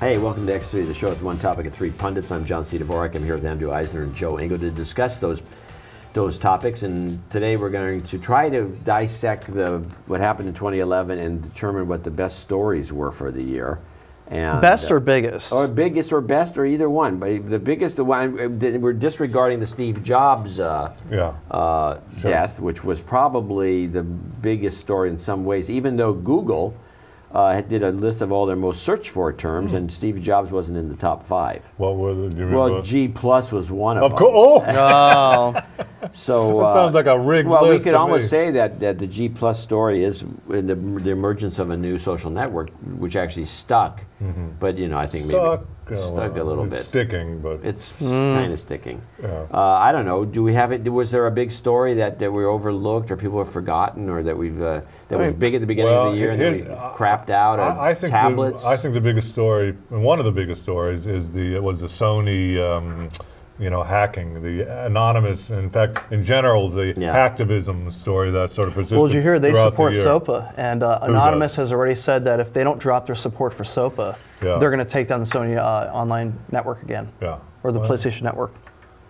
Hey, welcome to X3, the show with one topic and three pundits. I'm John C. Dvorak. I'm here with Andrew Eisner and Joe Engo to discuss those topics. And today we're going to try to dissect what happened in 2011 and determine what the best stories were for the year. And, best or biggest? Or biggest or best or either one. But the biggest, we're disregarding the Steve Jobs death, which was probably the biggest story in some ways, even though Google did a list of all their most searched for terms, and Steve Jobs wasn't in the top 5. What were the? Well, G plus was one of them. Of course. Oh. So that sounds like a rigged list. Well, we could almost say that the G plus story is in the emergence of a new social network, which actually stuck. But I think maybe stuck a little bit. Sticking, but it's kind of sticking. Yeah. I don't know. Do we have it? Was there a big story that we overlooked, or people have forgotten, or that was big at the beginning of the year and then we crapped out? I think tablets. I think the biggest story, and one of the biggest stories, was the Sony. Hacking, the anonymous, in fact, in general, the hacktivism story that sort of persisted. Well, did you hear they support the SOPA, and Anonymous has already said that if they don't drop their support for SOPA, they're going to take down the Sony online network again, or the PlayStation network.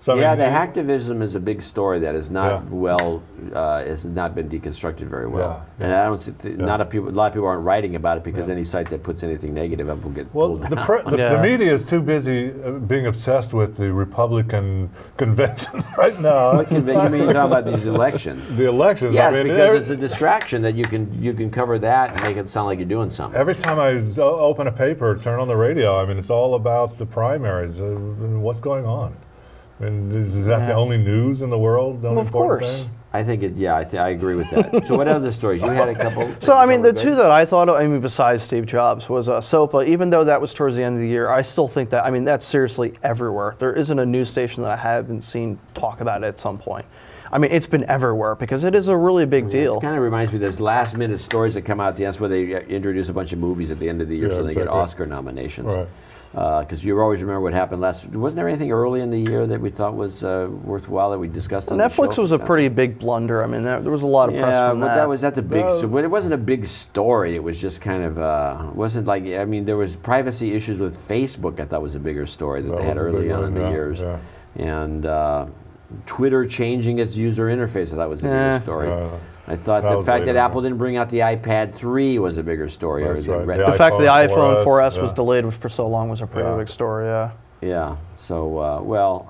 So, the hacktivism is a big story that is not has not been deconstructed very well, and I don't see a lot of people aren't writing about it because any site that puts anything negative up will get pulled down. The media is too busy being obsessed with the Republican conventions right now. What you mean you're talking about these elections? The elections, yes, because it's a distraction that you can cover that and make it sound like you're doing something. Every time I open a paper, turn on the radio, it's all about the primaries. What's going on? And is that the only news in the world? Well, of course. Thing? I think I agree with that. So what other stories? You had a couple. So the two that I thought of, besides Steve Jobs, was SOPA. Even though that was towards the end of the year, I still think that, that's seriously everywhere. There isn't a news station that I haven't seen talk about it at some point. It's been everywhere because it is a really big deal. It kind of reminds me, there's last minute stories that come out at the end where they introduce a bunch of movies at the end of the year so they get Oscar nominations. Right. Because you always remember what happened last. Wasn't there anything early in the year that we thought was worthwhile that we discussed on Netflix the show? Was a pretty big blunder. There was a lot of press from that. Yeah, but that the big. So it wasn't a big story. It was just kind of wasn't like. There was privacy issues with Facebook. I thought was a bigger story that they had early on in the years, and Twitter changing its user interface. I thought was a bigger story. I thought the fact that Apple didn't bring out the iPad 3 was a bigger story. That's right. The fact that the iPhone 4S was delayed for so long was a pretty big story, Yeah. So,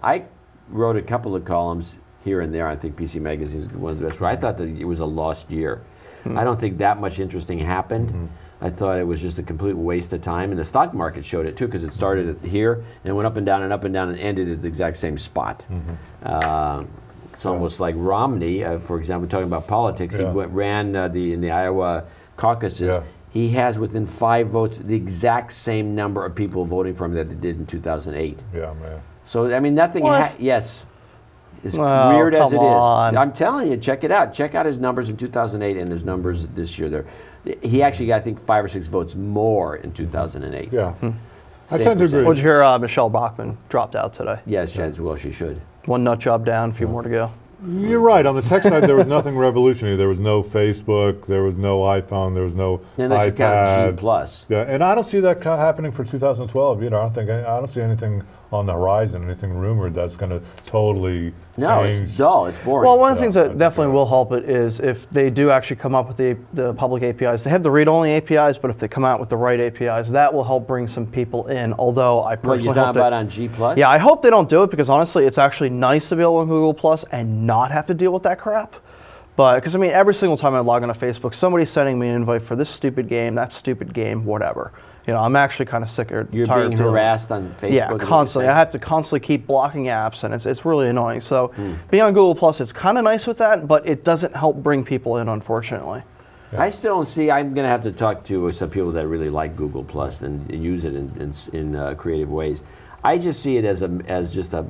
I wrote a couple of columns here and there. I think PC Magazine is one of the best. I thought that it was a lost year. I don't think that much interesting happened. I thought it was just a complete waste of time. And the stock market showed it, too, because it started here and went up and down and ended at the exact same spot. It's almost like Romney, for example, talking about politics. He ran in the Iowa caucuses. He has within 5 votes the exact same number of people voting for him that it did in 2008. Yeah, man. So nothing. Yes, as weird as it is. I'm telling you, check it out. Check out his numbers in 2008 and his numbers this year. He actually got, I think, 5 or 6 votes more in 2008. Yeah. I tend to agree. Well, did you hear Michelle Bachmann dropped out today? Yes, well, she should. One nut job down, a few more to go. You're right. On the tech side, there was nothing revolutionary. There was no Facebook. There was no iPhone. There was no iPad. G plus. Yeah, and I don't see that happening for 2012 either. I don't see anything on the horizon, anything rumored that's going to totally change. It's dull. It's boring. Well, one of the things that definitely will help it is if they do actually come up with the public APIs. They have the read-only APIs, but if they come out with the right APIs, that will help bring some people in. Although I personally you're talking about on G plus? Yeah, I hope they don't do it because honestly, it's actually nice to be able on Google Plus and not have to deal with that crap. But because every single time I log on to Facebook, somebody's sending me an invite for this stupid game, that stupid game, whatever. I'm actually kind of sick or tired. You're being harassed on Facebook? Yeah, constantly. I have to constantly keep blocking apps, and it's really annoying. So being on Google Plus, it's kind of nice with that, but it doesn't help bring people in, unfortunately. Yeah. I still don't see. I'm going to have to talk to some people that really like Google Plus and use it in creative ways. I just see it as just a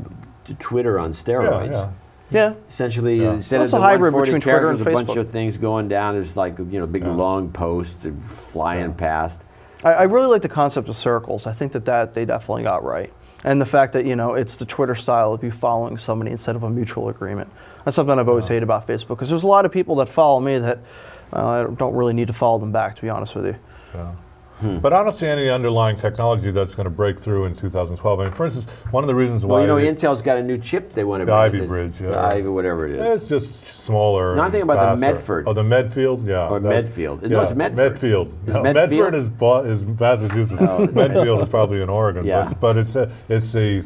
Twitter on steroids. Yeah. Essentially, instead of the 140 characters, a bunch of things going down, there's like big long posts flying past. I really like the concept of circles. I think that they definitely got right. And the fact that, it's the Twitter style of you following somebody instead of a mutual agreement. That's something I've always hated about Facebook, because there's a lot of people that follow me that I don't really need to follow them back, to be honest with you. Yeah. But I don't see any underlying technology that's going to break through in 2012. I mean, for instance, one of the reasons why... Well, Intel's got a new chip they want to the bring. Ivy Bridge, yeah. The Ivy, whatever it is. It's just smaller. No, I'm thinking about the faster. Medford. Oh, the Medfield, yeah. Or Medfield. Yeah, No, it's Medford. Medfield. Is No, Medfield? Medford is Massachusetts. Medfield is probably in Oregon. Yeah. But it's the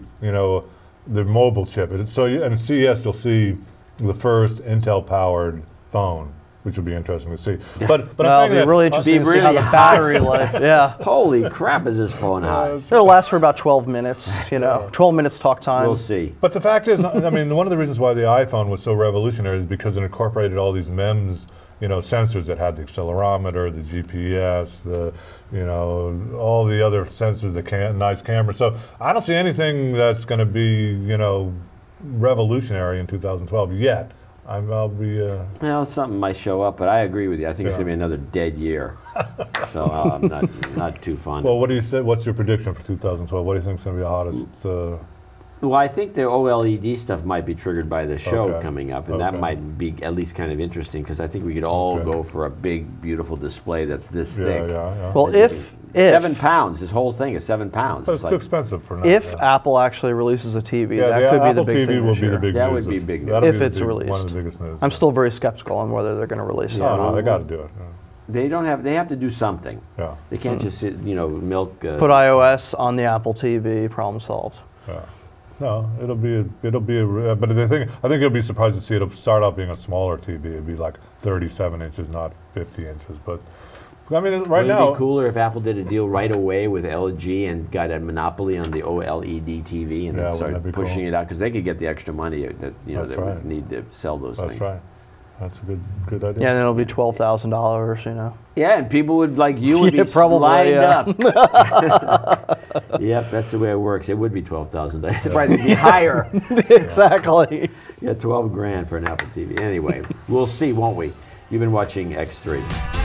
mobile chip. And at CES you'll see the first Intel-powered phone, which will be interesting to see. But Well, I'm saying it'll be that really interesting to see how really the hot. battery life. Yeah. Holy crap, is this phone hot? It'll last for about 12 minutes, 12 minutes talk time. We'll see. But the fact is, I mean, one of the reasons why the iPhone was so revolutionary is because it incorporated all these MEMS, sensors that had the accelerometer, the GPS, all the other sensors, the nice camera. So I don't see anything that's going to be, revolutionary in 2012 yet. I'll be. Well, something might show up, but I agree with you. I think it's going to be another dead year. So I'm not too fond. Well, what do you say? What's your prediction for 2012? What do you think is going to be the hottest? Well, I think the OLED stuff might be triggered by the show Okay. coming up, and that might be at least kind of interesting because I think we could all go for a big, beautiful display that's this thick. Yeah. Well, if 7 pounds, this whole thing is 7 pounds. But it's too expensive for now. If Apple actually releases a TV, that could be the Apple big TV thing will this be the year. big That news. would be big news. That'll If be the it's big- released. One of the biggest news. I'm still very skeptical on whether they're going to release it. No, or not. they got to do it. They have to do something. Yeah. They can't just sit, milk. Put iOS on the Apple TV, problem solved. Yeah. No, it'll be but I think you'll be surprised to see it'll start out being a smaller TV. It'll be like 37 inches, not 50 inches. But I mean, right now. Would it be cooler if Apple did a deal right away with LG and got a monopoly on the OLED TV and then wouldn't started that be pushing cool? it out because they could get the extra money that That's they right. would need to sell those That's things. right. That's a good idea. Yeah, and it'll be $12,000. Yeah, and people would like you would Yeah, be probably, lined yeah. up. Yep, that's the way it works. It would be 12,000. It'd probably be higher. Exactly. Yeah, 12 grand for an Apple TV. Anyway, we'll see, won't we? You've been watching X3.